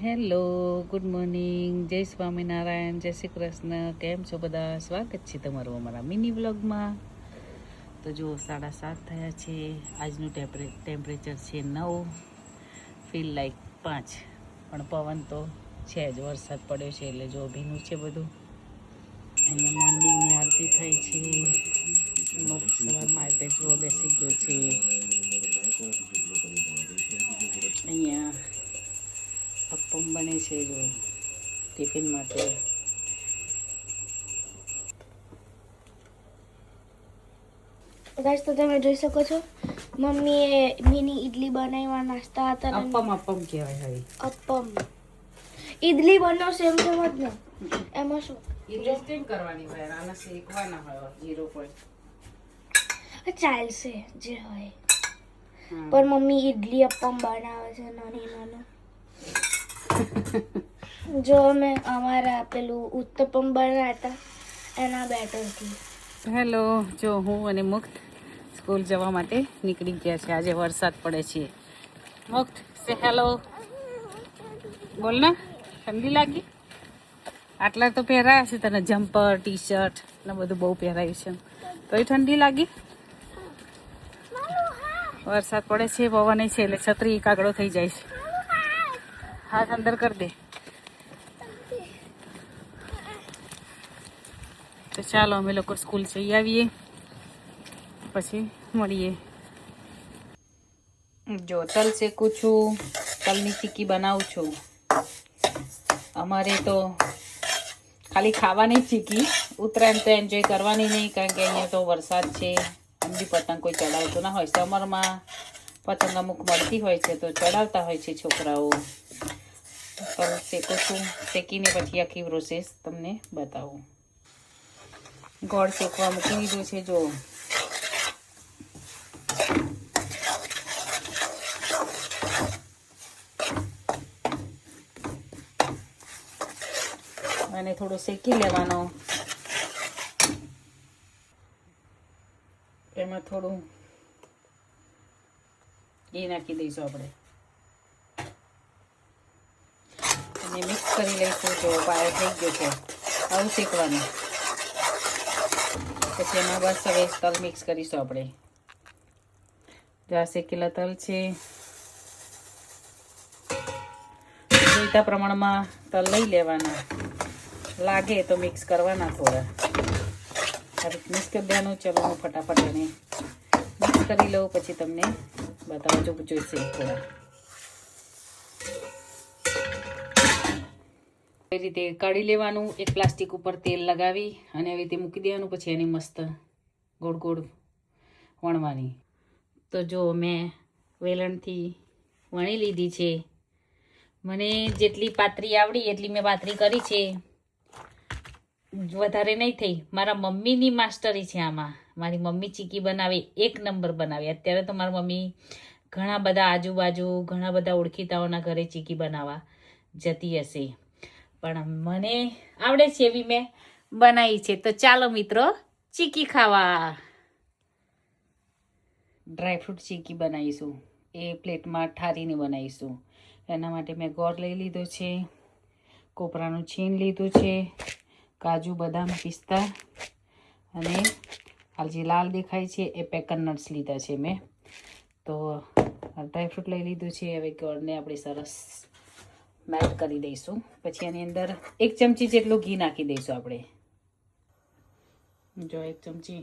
Hello, good morning, જય સ્વામિનારાયણ, જય શ્રી કૃષ્ણ. કેમ છો બધા? સ્વાગત છે તમારું અમારા મિની વ્લોગમાં. તો જુઓ 7:30 થયા છે. આજનું ટેમ્પરેચર છે 9, ફીલ લાઈક 5, પણ પવન તો છે જ. વરસાદ પડ્યો છે એટલે જો ભીનું છે બધું. અહીંયા મોર્નિંગની આરતી થાય છે. સવારમાં તે જુઓ બેસી ગયો છે. અહીંયા અપ્પમ બને છે જો ટિફિન માટે. ગાઈસ તો તમે જોઈ શકો છો મમ્મીએ મિની ઈડલી બનાવ્યા નાસ્તા હતા અપ્પમ કહેવાય હવે. અપ્પમ ઈડલી બનાવશે એમ જ ને એમાં શું ઈડલી સ્ટીમ કરવાની હોય, આના શેકવાના હોય 0. ચાલશે જે હોય. પણ મમ્મી ઈડલી અપ્પમ બનાવે છે નાની નાનું. જો અમે અમારા પેલું ઉત્તપમ બનાવ્યા હતા એના બેટરથી. હેલો, જો હું અને મુક્ત સ્કૂલ જવા માટે નીકળી ગયા છે. આજે વરસાદ પડે છે. મુક્ત સે હેલો બોલ ને. ઠંડી લાગી? આટલા તો પહેરાયા છે તને, જમ્પર ટી શર્ટ ને બધું બહુ પહેરાયું છે, તોય ઠંડી લાગી? વરસાદ પડે છે, પવન છે એટલે છત્રી કાગડો થઈ જાય છે. હાથ અંદર કરી દે. તો ચાલો અમે લોકો સ્કૂલ જઈ આવીએ, પછી મળીએ. જો તલ શેકું છું, તલની ચીક્કી બનાવું છું. અમારે તો ખાલી ખાવાની ચીક્કી, ઉત્તરાયણ તો એન્જોય કરવાની નહીં, કારણ કે અહીંયા તો વરસાદ છે. એમ બી પતંગ કોઈ ચડાવતું ના હોય. સમરમાં પતંગ અમુક મળતી હોય છે તો ચડાવતા હોય છે છોકરાઓ. તલ શેકું છું, શેકીને પછી આખી પ્રોસેસ તમને બતાવું. ગોળ શેકવા મૂકી દીધું છે જો. અને થોડું શેકી લેવાનો. એમાં થોડું ઘી નાખી દઈશું આપણે અને મિક્સ કરી લઈશું. જો પાયો થઈ ગયો છે. આવું શેકવાનું. પછી એમાં બસ હવે તલ મિક્સ કરીશું આપણે. જો આ શેકેલા તલ છે. જોઈતા પ્રમાણમાં તલ લઈ લેવાના. લાગે તો મિક્સ કરવાના થોડા. મિક્સ કરી દેવાનું. ચલો હું ફટાફટ એને મિક્સ કરી લઉં, પછી તમને બતાવજો જોઈશે થોડા. એ રીતે કાઢી લેવાનું. એક પ્લાસ્ટિક ઉપર તેલ લગાવી અને આવી રીતે મૂકી દેવાનું. પછી એની મસ્ત ગોળ ગોળ વણવાની. તો જો મેં વેલણથી વણી લીધી છે. મને જેટલી પાતરી આવડી એટલી મેં પાતરી કરી છે. વધારે નહીં થઈ. મારા મમ્મીની માસ્ટરી છે આમાં. મારી મમ્મી ચીકી બનાવે, 1 નંબર બનાવે. અત્યારે તો મારી મમ્મી ઘણા બધા આજુબાજુ ઘણા બધા ઓળખીતાઓના ઘરે ચીકી બનાવવા જતી હશે, પણ મને આવડે છે એવી મેં બનાવી છે. તો ચાલો મિત્રો ચીકી ખાવા. ડ્રાયફ્રૂટ ચીકી બનાવીશું. એ પ્લેટમાં ઠારીને બનાવીશું. એના માટે મેં ગોળ લઈ લીધો છે, કોપરાનું છીણ લીધું છે, કાજુ બદામ પિસ્તા અને હાલ જે લાલ દેખાય છે એ પેકન નટ્સ લીધા છે મેં. તો ડ્રાયફ્રૂટ લઈ લીધું છે. હવે ગોળને આપણે સરસ મેલ્ટ કરી દઈશું. પછી એની અંદર 1 ચમચી જેટલું ઘી નાખી દઈશું આપણે. જો 1 ચમચી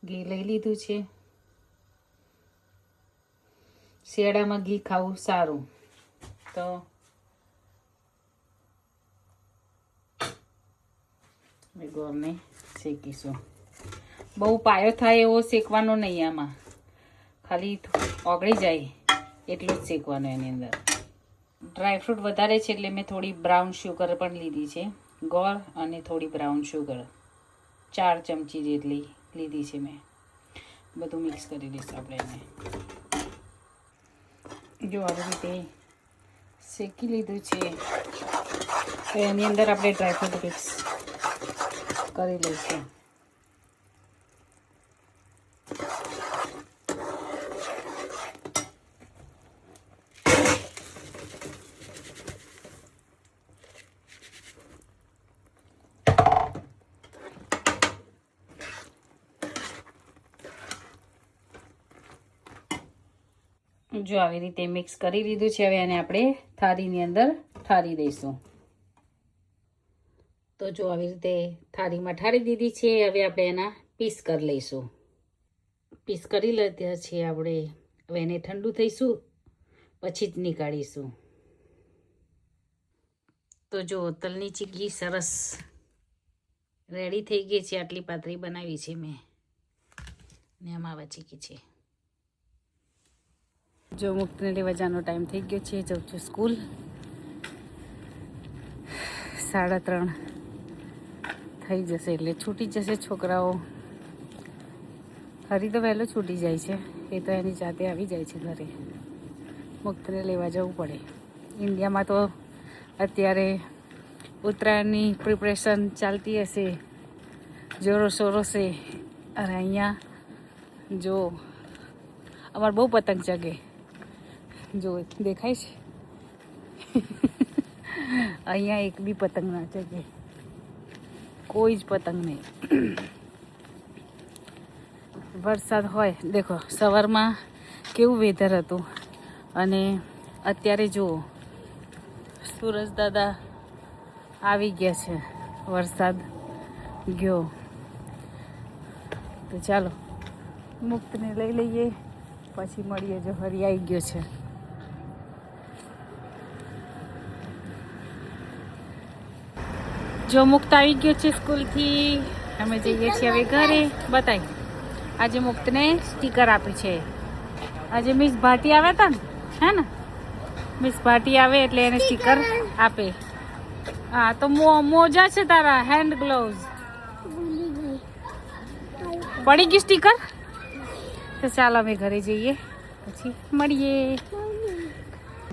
ઘી લઈ લીધું છે. શિયાળામાં ઘી ખાવું સારું. તો ગોળને શેકીશું. બહુ પાયો થાય એવો શેકવાનો નહીં આમાં, ખાલી ઓગળી જાય એટલું જ શેકવાનું એની અંદર. ડ્રાયફ્રૂટ વધારે છે એટલે મેં થોડી બ્રાઉન શુગર પણ લીધી છે. ગોળ અને થોડી બ્રાઉન શુગર 4 ચમચી જેટલી લીધી છે મેં. બધું મિક્સ કરી દઈશું આપણે એને. જો આવી રીતે શેકી લીધું છે. તો એની અંદર આપણે ડ્રાયફ્રૂટ મિક્સ કરી લઈશું. જો આવી રીતે મિક્સ કરી લીધું છે. હવે આને આપણે થાળીની અંદર ઠારી દઈશું. તો જો આવી રીતે થાળીમાં ઠારી દીધી છે. હવે આપણે એના પીસ કરી લઈશું. પીસ કરી લીધા છે આપણે. હવે એને ઠંડુ થઈશું પછી જ નીકાળીશું. તો જો તલની ચીક્કી સરસ રેડી થઈ ગઈ છે. આટલી પાતળી બનાવી છે મેં ને આમાં આવા ચીક્કી છે. જો મુક્તને લેવા જવાનો ટાઈમ થઈ ગયો છે. જાઉં છું સ્કૂલ. 3:30 થઈ જશે એટલે છૂટી જશે છોકરાઓ. હરી તો વહેલો છૂટી જાય છે. એ તો એની જાતે આવી જાય છે ઘરે. મુક્તને લેવા જવું પડે. ઇન્ડિયામાં તો અત્યારે ઉત્તરાયણની પ્રિપરેશન ચાલતી હશે જોરો શોરો છે. અને અહીંયા જો અમારે બહુ પતંગ ચગે. જો દેખાય છે અહીંયા એક બી પતંગ ના ચગે. કોઈ જ પતંગ નહીં. વરસાદ હોય. દેખો સવારમાં કેવું વેધર હતું અને અત્યારે જુઓ સુરજ દાદા આવી ગયા છે. વરસાદ ગયો. તો ચાલો મુક્તને લઈ લઈએ પછી મળીએ. જો હરી આવી ગયો છે. જો મુક્ત આવી ગયો છે સ્કૂલથી. અમે જઈએ છીએ હવે ઘરે. બતાવી આજે મુક્તને સ્ટીકર આપી છે. આજે મિસ ભાટી આવ્યા હતા ને, હે ને? મિસ ભાટી આવે એટલે એને સ્ટીકર આપે. હા તો મોજા છે તારા, હેન્ડ ગ્લોવ્સ. પડી ગઈ સ્ટીકર. તો ચાલો અમે ઘરે જઈએ પછી મળીએ.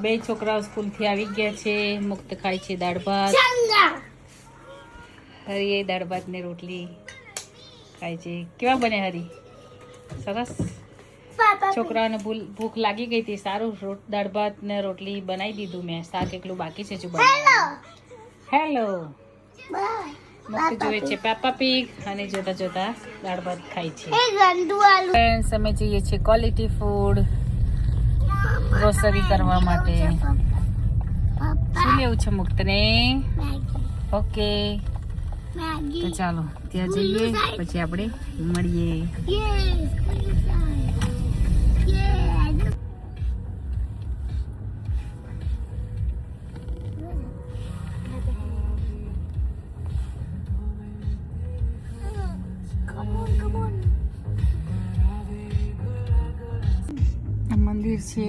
બે છોકરાઓ સ્કૂલથી આવી ગયા છે. મુક્ત ખાય છે દાળ ભાત. હરી દાળ ભાત ને રોટલી ખાય છે. કેવા બને હરી? સરસ. છોકરાઓને ભૂખ લાગી ગઈ હતી. સારું દાળ ભાત ને રોટલી બનાવી દીધું મેં. શાક એકલું બાકી છે. હેલો મુક્ત જોવે છે પેપા પીગ અને જોતા જોતા દાળ ભાત ખાય છે. ફ્રેન્ડ્સ અમે જઈએ છીએ ક્વોલિટી ફૂડ ગ્રોસરી કરવા માટે. શું લેવું છે મુક્તને? ઓકે તો ચાલો ત્યાં જઈએ પછી આપણે મળીએ. મંદિર છે.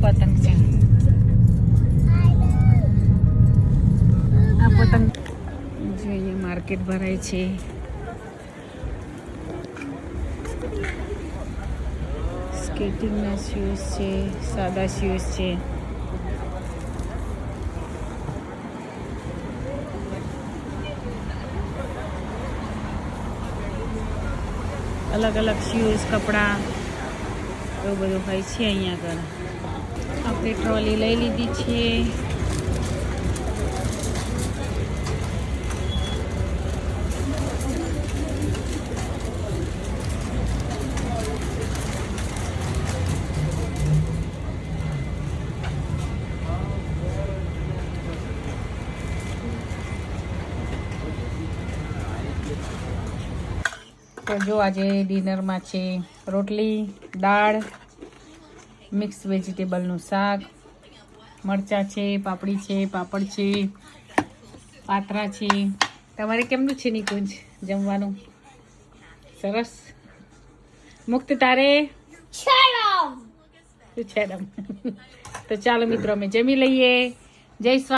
પતંગ છે. આ પતંગ જો અહીંયા માર્કેટ ભરાય છે. સ્કેટિંગના શૂઝ છે, સાદા શૂઝ છે. અલગ અલગ શૂઝ, કપડાં એવું બધું હોય છે અહીંયા આગળ. આપણે ટ્રોલી લઈ લીધી છે. તો જો આજે ડિનરમાં છે રોટલી, દાળ, મિક્સ વેજીટેબલનું શાક, મરચાં છે, પાપડી છે, પાપડ છે, પાત્રા છે. તમારે કેમનું છે નિકુંજ જમવાનું? સરસ. મુક્ત તારે? તો ચાલો મિત્રો અમે જમી લઈએ. જય સ્વામી.